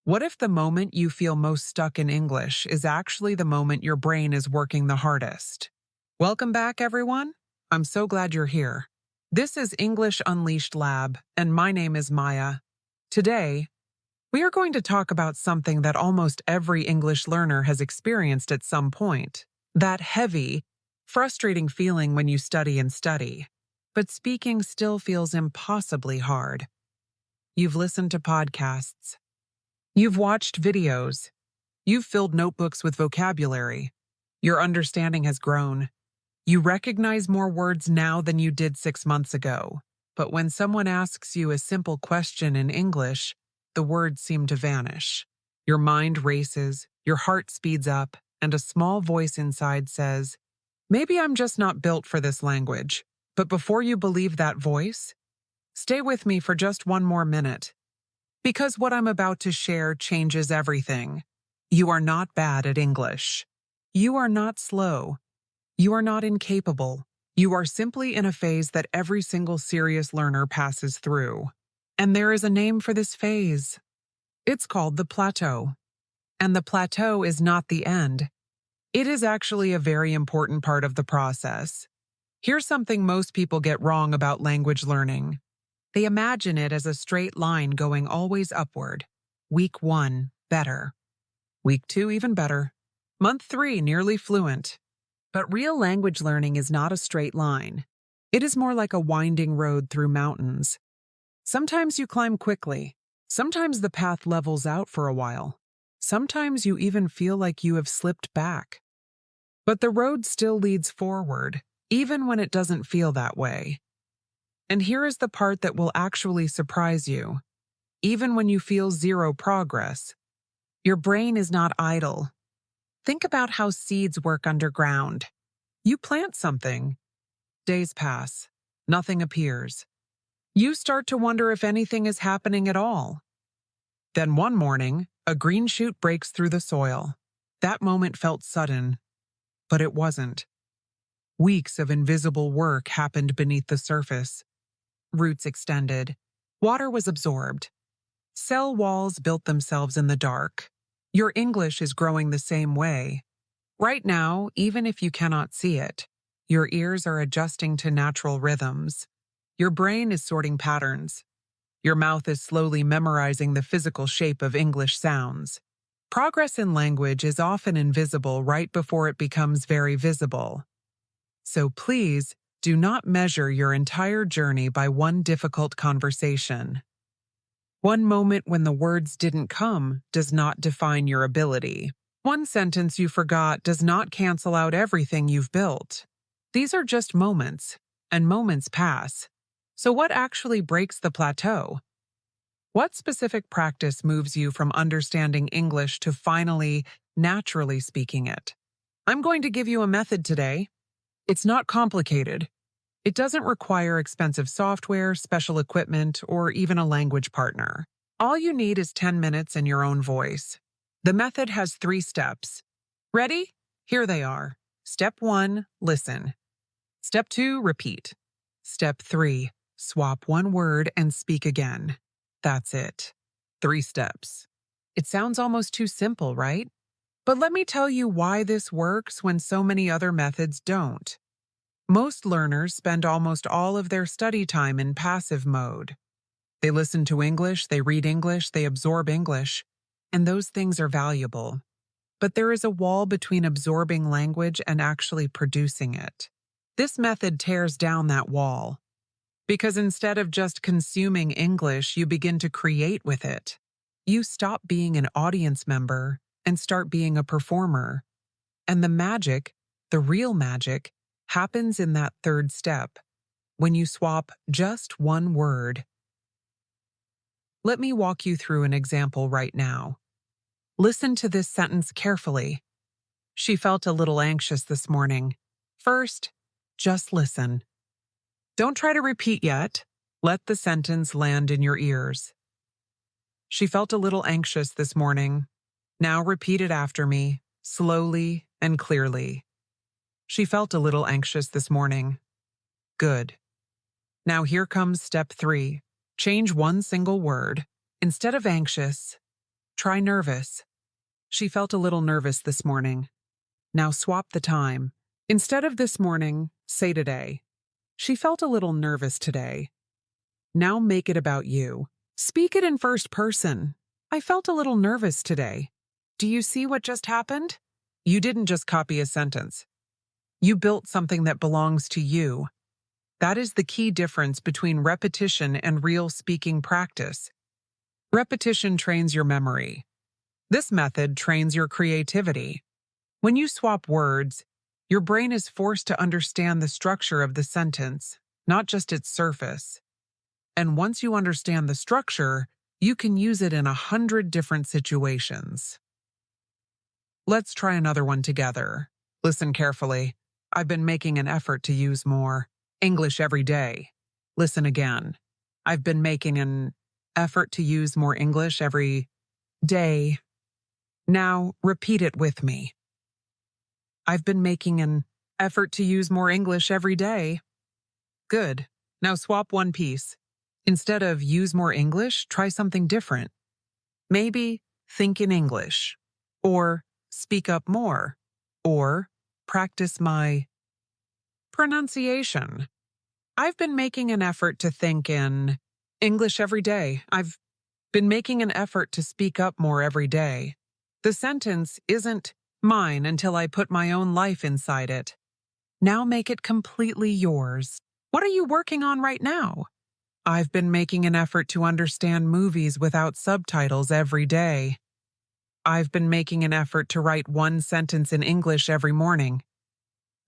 What if the moment you feel most stuck in English is actually the moment your brain is working the hardest? Welcome back, everyone. I'm so glad you're here. This is English Unleashed Lab, and my name is Maya. Today, we are going to talk about something that almost every English learner has experienced at some point. That heavy, frustrating feeling when you study, but speaking still feels impossibly hard. You've listened to podcasts. You've watched videos. You've filled notebooks with vocabulary. Your understanding has grown. You recognize more words now than you did 6 months ago. But when someone asks you a simple question in English, the words seem to vanish. Your mind races, your heart speeds up, and a small voice inside says, "Maybe I'm just not built for this language." But before you believe that voice, stay with me for just one more minute. Because what I'm about to share changes everything. You are not bad at English. You are not slow. You are not incapable. You are simply in a phase that every single serious learner passes through. And there is a name for this phase. It's called the plateau. And the plateau is not the end. It is actually a very important part of the process. Here's something most people get wrong about language learning. They imagine it as a straight line going always upward. Week 1, better. Week 2, even better. Month 3, nearly fluent. But real language learning is not a straight line. It is more like a winding road through mountains. Sometimes you climb quickly. Sometimes the path levels out for a while. Sometimes you even feel like you have slipped back. But the road still leads forward, even when it doesn't feel that way. And here is the part that will actually surprise you. Even when you feel zero progress, your brain is not idle. Think about how seeds work underground. You plant something. Days pass. Nothing appears. You start to wonder if anything is happening at all. Then one morning, a green shoot breaks through the soil. That moment felt sudden, but it wasn't. Weeks of invisible work happened beneath the surface. Roots extended. Water was absorbed. Cell walls built themselves in the dark. Your English is growing the same way. Right now, even if you cannot see it, your ears are adjusting to natural rhythms. Your brain is sorting patterns. Your mouth is slowly memorizing the physical shape of English sounds. Progress in language is often invisible right before it becomes very visible. So please, do not measure your entire journey by one difficult conversation. One moment when the words didn't come does not define your ability. One sentence you forgot does not cancel out everything you've built. These are just moments, and moments pass. So what actually breaks the plateau? What specific practice moves you from understanding English to finally, naturally speaking it? I'm going to give you a method today. It's not complicated. It doesn't require expensive software, special equipment, or even a language partner. All you need is 10 minutes in your own voice. The method has 3 steps. Ready? Here they are. Step 1, listen. Step 2, repeat. Step 3, swap one word and speak again. That's it. 3 steps. It sounds almost too simple, right? But let me tell you why this works when so many other methods don't. Most learners spend almost all of their study time in passive mode. They listen to English, they read English, they absorb English, and those things are valuable. But there is a wall between absorbing language and actually producing it. This method tears down that wall. Because instead of just consuming English, you begin to create with it. You stop being an audience member and start being a performer. And the magic, the real magic, happens in that 3rd step, when you swap just one word. Let me walk you through an example right now. Listen to this sentence carefully. She felt a little anxious this morning. First, just listen. Don't try to repeat yet. Let the sentence land in your ears. She felt a little anxious this morning. Now repeat it after me, slowly and clearly. She felt a little anxious this morning. Good. Now here comes step 3. Change one single word. Instead of anxious, Try nervous. She felt a little nervous this morning. Now swap the time. Instead of this morning, say today. She felt a little nervous today. Now make it about you. Speak it in first person. I felt a little nervous today. Do you see what just happened? You didn't just copy a sentence. You built something that belongs to you. That is the key difference between repetition and real speaking practice. Repetition trains your memory. This method trains your creativity. When you swap words, your brain is forced to understand the structure of the sentence, not just its surface. And once you understand the structure, you can use it in 100 different situations. Let's try another one together. Listen carefully. I've been making an effort to use more English every day. Listen again. I've been making an effort to use more English every day. Now, repeat it with me. I've been making an effort to use more English every day. Good. Now swap one piece. Instead of use more English, try something different. Maybe think in English, or speak up more, or practice my pronunciation. I've been making an effort to think in English every day. I've been making an effort to speak up more every day. The sentence isn't mine until I put my own life inside it. Now make it completely yours. What are you working on right now? I've been making an effort to understand movies without subtitles every day. I've been making an effort to write one sentence in English every morning.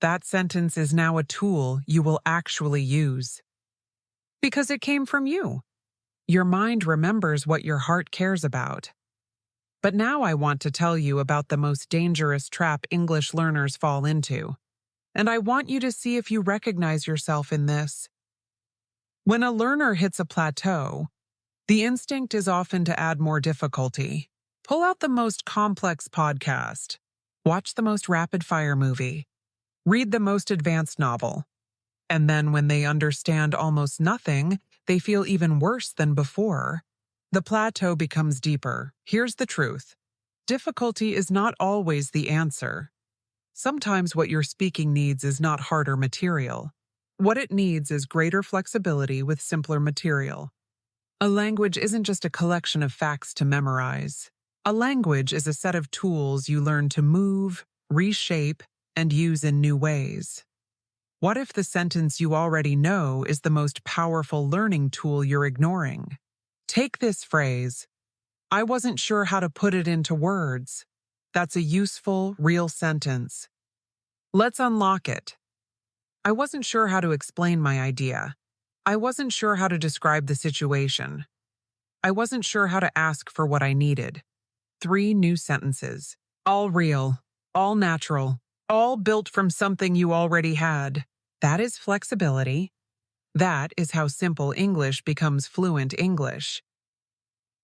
That sentence is now a tool you will actually use. Because it came from you. Your mind remembers what your heart cares about. But now I want to tell you about the most dangerous trap English learners fall into. And I want you to see if you recognize yourself in this. When a learner hits a plateau, the instinct is often to add more difficulty. Pull out the most complex podcast. Watch the most rapid-fire movie. Read the most advanced novel. And then when they understand almost nothing, they feel even worse than before. The plateau becomes deeper. Here's the truth. Difficulty is not always the answer. Sometimes what your speaking needs is not harder material. What it needs is greater flexibility with simpler material. A language isn't just a collection of facts to memorize. A language is a set of tools you learn to move, reshape, and use in new ways. What if the sentence you already know is the most powerful learning tool you're ignoring? Take this phrase, I wasn't sure how to put it into words. That's a useful, real sentence. Let's unlock it. I wasn't sure how to explain my idea. I wasn't sure how to describe the situation. I wasn't sure how to ask for what I needed. 3 new sentences. All real, all natural, all built from something you already had. That is flexibility. That is how simple English becomes fluent English.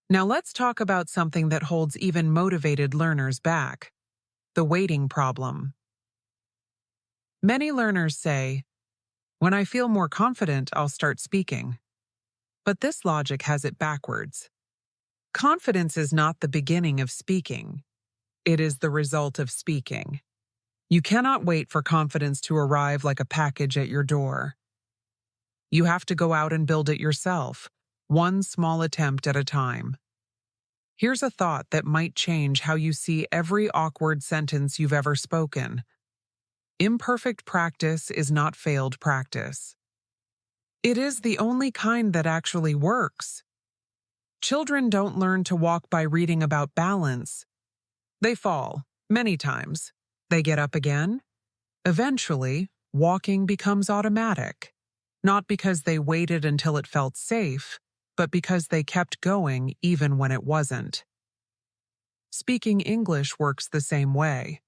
Now let's talk about something that holds even motivated learners back. The waiting problem. Many learners say, when I feel more confident, I'll start speaking. But this logic has it backwards. Confidence is not the beginning of speaking. It is the result of speaking. You cannot wait for confidence to arrive like a package at your door. You have to go out and build it yourself, one small attempt at a time. Here's a thought that might change how you see every awkward sentence you've ever spoken. Imperfect practice is not failed practice. It is the only kind that actually works. Children don't learn to walk by reading about balance. They fall, many times. They get up again. Eventually, walking becomes automatic. Not because they waited until it felt safe, but because they kept going even when it wasn't. Speaking English works the same way.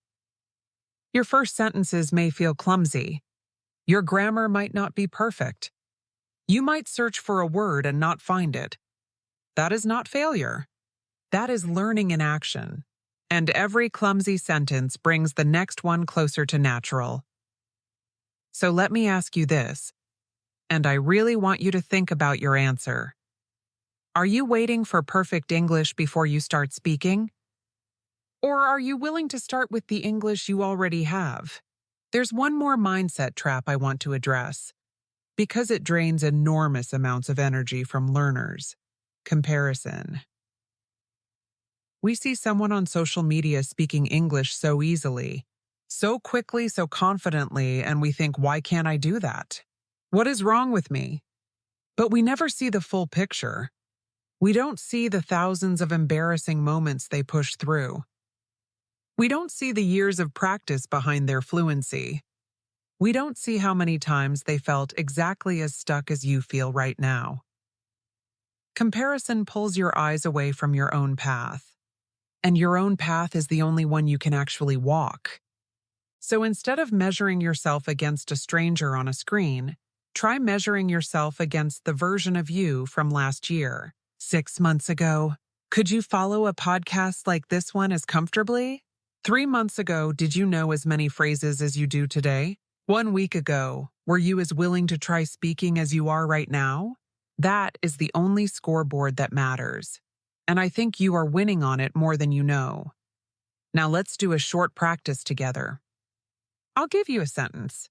Your first sentences may feel clumsy. Your grammar might not be perfect. You might search for a word and not find it. That is not failure. That is learning in action. And every clumsy sentence brings the next one closer to natural. So let me ask you this, and I really want you to think about your answer. Are you waiting for perfect English before you start speaking? Or are you willing to start with the English you already have? There's one more mindset trap I want to address, because it drains enormous amounts of energy from learners. Comparison. We see someone on social media speaking English so easily, so quickly, so confidently, and we think, why can't I do that? What is wrong with me? But we never see the full picture. We don't see the thousands of embarrassing moments they push through. We don't see the years of practice behind their fluency. We don't see how many times they felt exactly as stuck as you feel right now. Comparison pulls your eyes away from your own path, and your own path is the only one you can actually walk. So instead of measuring yourself against a stranger on a screen, try measuring yourself against the version of you from last year, 6 months ago. Could you follow a podcast like this one as comfortably? 3 months ago, did you know as many phrases as you do today? 1 week ago, were you as willing to try speaking as you are right now? That is the only scoreboard that matters. And I think you are winning on it more than you know. Now let's do a short practice together. I'll give you a sentence.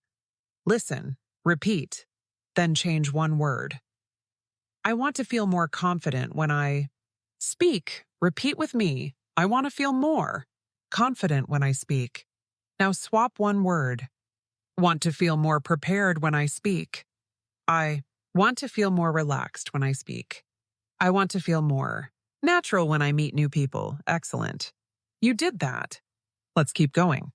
Listen, repeat, then change one word. I want to feel more confident when I speak. Repeat with me. I want to feel more confident when I speak. Now swap one word. Want to feel more prepared when I speak. I want to feel more relaxed when I speak. I want to feel more natural when I meet new people. Excellent. You did that. Let's keep going.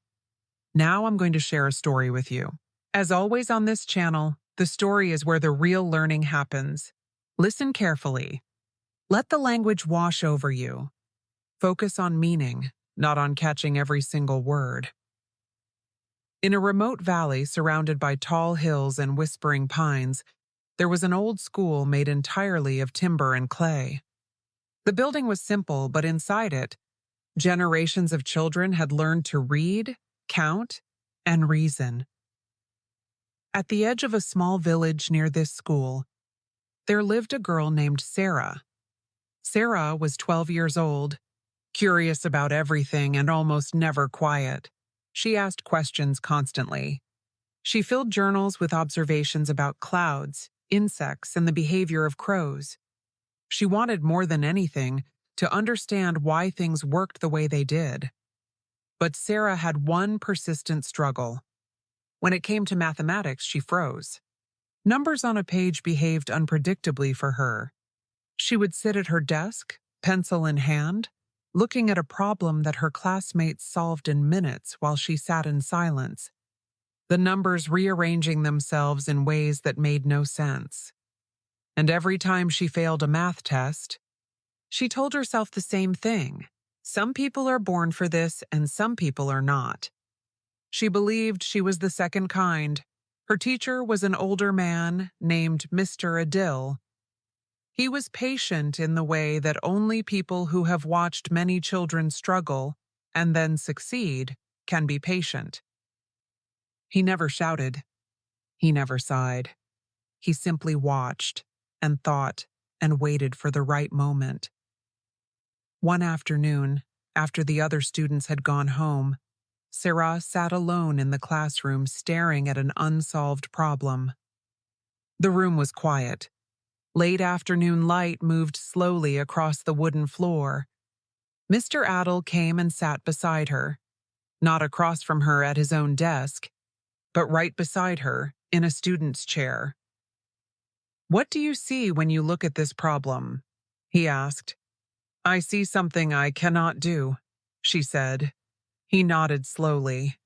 Now I'm going to share a story with you. As always on this channel, the story is where the real learning happens. Listen carefully. Let the language wash over you. Focus on meaning, not on catching every single word. In a remote valley surrounded by tall hills and whispering pines, there was an old school made entirely of timber and clay. The building was simple, but inside it, generations of children had learned to read, count, and reason. At the edge of a small village near this school, there lived a girl named Sera. Sera was 12 years old, curious about everything and almost never quiet. She asked questions constantly. She filled journals with observations about clouds, insects, and the behavior of crows. She wanted more than anything to understand why things worked the way they did. But Sera had one persistent struggle. When it came to mathematics, she froze. Numbers on a page behaved unpredictably for her. She would sit at her desk, pencil in hand, looking at a problem that her classmates solved in minutes while she sat in silence, the numbers rearranging themselves in ways that made no sense. And every time she failed a math test, she told herself the same thing. Some people are born for this and some people are not. She believed she was the second kind. Her teacher was an older man named Mr. Adil. He was patient in the way that only people who have watched many children struggle and then succeed can be patient. He never shouted. He never sighed. He simply watched and thought and waited for the right moment. One afternoon, after the other students had gone home, Sera sat alone in the classroom staring at an unsolved problem. The room was quiet. Late afternoon light moved slowly across the wooden floor. Mr. Adel came and sat beside her, not across from her at his own desk, but right beside her in a student's chair. "What do you see when you look at this problem?" he asked. "I see something I cannot do," she said. He nodded slowly.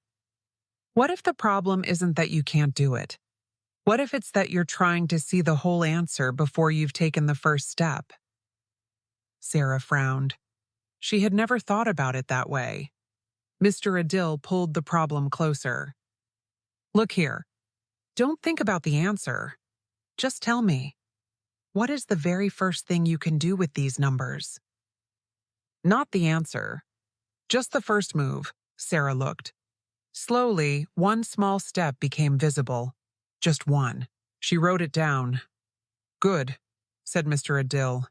"What if the problem isn't that you can't do it? What if it's that you're trying to see the whole answer before you've taken the first step?" Sera frowned. She had never thought about it that way. Mr. Adil pulled the problem closer. "Look here. Don't think about the answer. Just tell me, what is the very first thing you can do with these numbers?" Not the answer. Just the first move. Sera looked. Slowly, one small step became visible. Just one. She wrote it down. "Good," said Mr. Adil.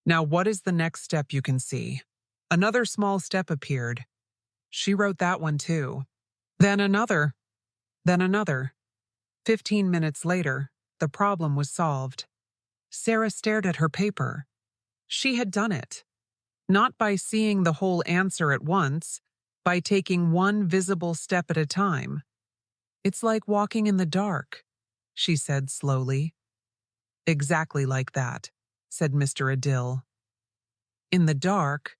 Now, what is the next step you can see? Another small step appeared. She wrote that one too. Then another. Then another. 15 minutes later, the problem was solved. Sera stared at her paper. She had done it. Not by seeing the whole answer at once, by taking one visible step at a time. It's like walking in the dark, she said slowly. Exactly like that, said Mr. Adil. In the dark,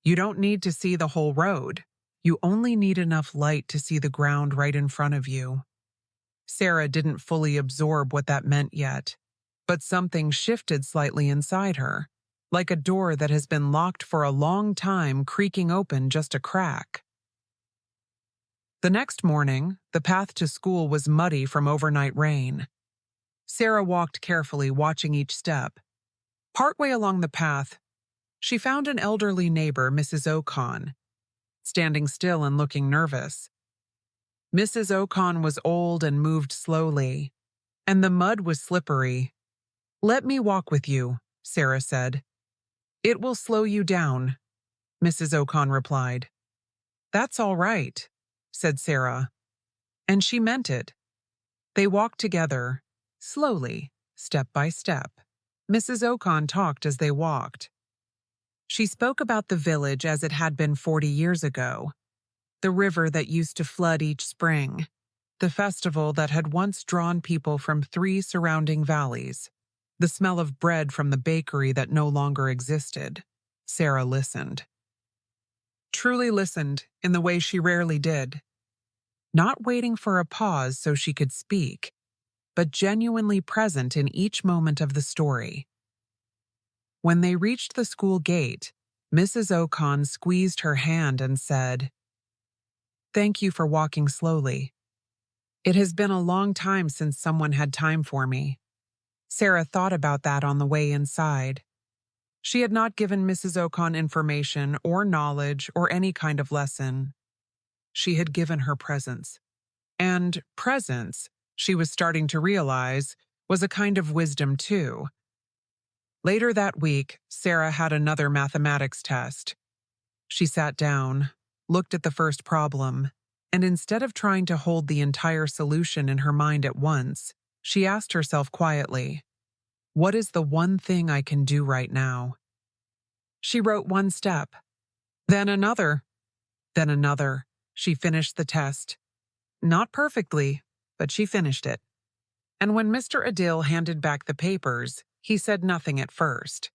you don't need to see the whole road. You only need enough light to see the ground right in front of you. Sera didn't fully absorb what that meant yet, but something shifted slightly inside her, like a door that has been locked for a long time creaking open just a crack. The next morning, the path to school was muddy from overnight rain. Sera walked carefully, watching each step. Partway along the path, she found an elderly neighbor, Mrs. Ocon, standing still and looking nervous. Mrs. Ocon was old and moved slowly, and the mud was slippery. "Let me walk with you," Sera said. "It will slow you down," Mrs. Ocon replied. "That's all right," said Sera. And she meant it. They walked together, slowly, step by step. Mrs. Ocon talked as they walked. She spoke about the village as it had been 40 years ago, the river that used to flood each spring, the festival that had once drawn people from 3 surrounding valleys, the smell of bread from the bakery that no longer existed. Sera listened. Truly listened in the way she rarely did. Not waiting for a pause so she could speak, but genuinely present in each moment of the story. When they reached the school gate, Mrs. Ocon squeezed her hand and said, "Thank you for walking slowly. It has been a long time since someone had time for me." Sera thought about that on the way inside. She had not given Mrs. Ocon information or knowledge or any kind of lesson. She had given her presence. And presence, she was starting to realize, was a kind of wisdom too. Later that week, Sera had another mathematics test. She sat down, looked at the first problem, and instead of trying to hold the entire solution in her mind at once, she asked herself quietly, "What is the one thing I can do right now?" She wrote one step, then another, then another. She finished the test. Not perfectly, but she finished it. And when Mr. Adil handed back the papers, he said nothing at first.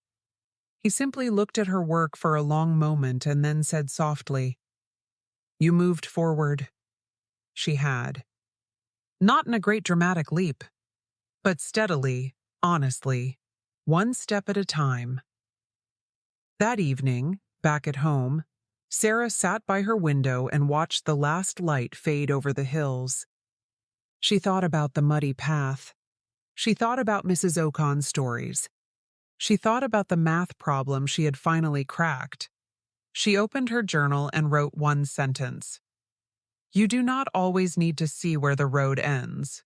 He simply looked at her work for a long moment and then said softly, "You moved forward." She had. Not in a great dramatic leap, but steadily, honestly, one step at a time. That evening, back at home, Sera sat by her window and watched the last light fade over the hills. She thought about the muddy path. She thought about Mrs. Ocon's stories. She thought about the math problem she had finally cracked. She opened her journal and wrote one sentence. "You do not always need to see where the road ends.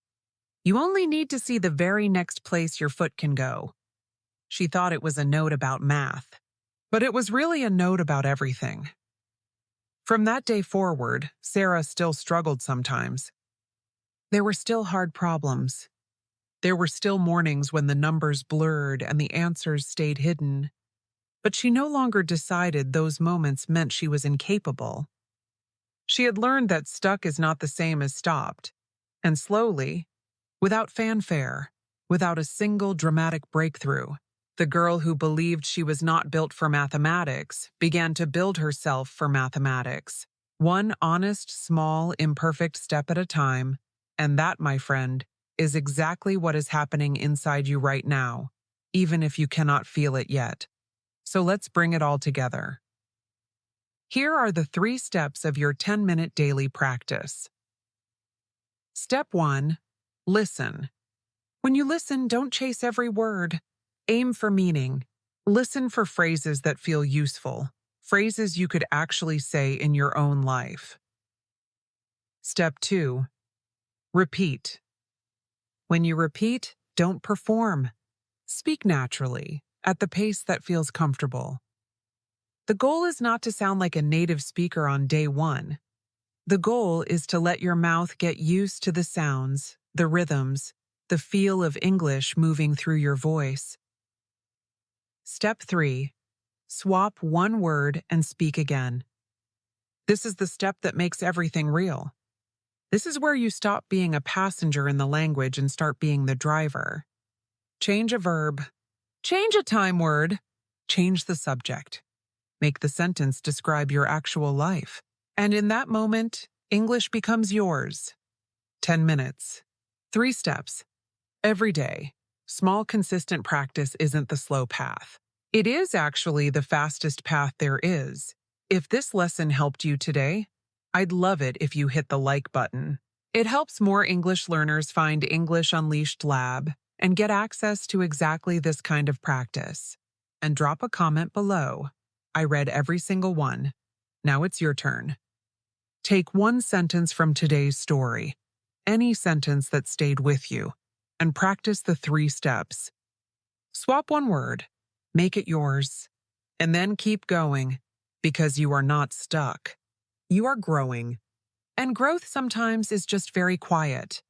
You only need to see the very next place your foot can go." She thought it was a note about math, but it was really a note about everything. From that day forward, Sera still struggled sometimes. There were still hard problems. There were still mornings when the numbers blurred and the answers stayed hidden. But she no longer decided those moments meant she was incapable. She had learned that stuck is not the same as stopped. And slowly, without fanfare, without a single dramatic breakthrough, the girl who believed she was not built for mathematics began to build herself for mathematics. One honest, small, imperfect step at a time. And that, my friend, is exactly what is happening inside you right now, even if you cannot feel it yet. So let's bring it all together. Here are the 3 steps of your 10-minute daily practice. Step 1, listen. When you listen, don't chase every word. Aim for meaning. Listen for phrases that feel useful, phrases you could actually say in your own life. Step 2, repeat. When you repeat, don't perform. Speak naturally, at the pace that feels comfortable. The goal is not to sound like a native speaker on day one. The goal is to let your mouth get used to the sounds, the rhythms, the feel of English moving through your voice. Step 3. Swap one word and speak again. This is the step that makes everything real. This is where you stop being a passenger in the language and start being the driver. Change a verb. Change a time word. Change the subject. Make the sentence describe your actual life. And in that moment, English becomes yours. 10 minutes. 3 steps. Every day. Small, consistent practice isn't the slow path. It is actually the fastest path there is. If this lesson helped you today, I'd love it if you hit the like button. It helps more English learners find English Unleashed Lab and get access to exactly this kind of practice. And drop a comment below. I read every single one. Now it's your turn. Take one sentence from today's story, any sentence that stayed with you, and practice the 3 steps. Swap one word, make it yours, and then keep going, because you are not stuck. You are growing. And growth sometimes is just very quiet.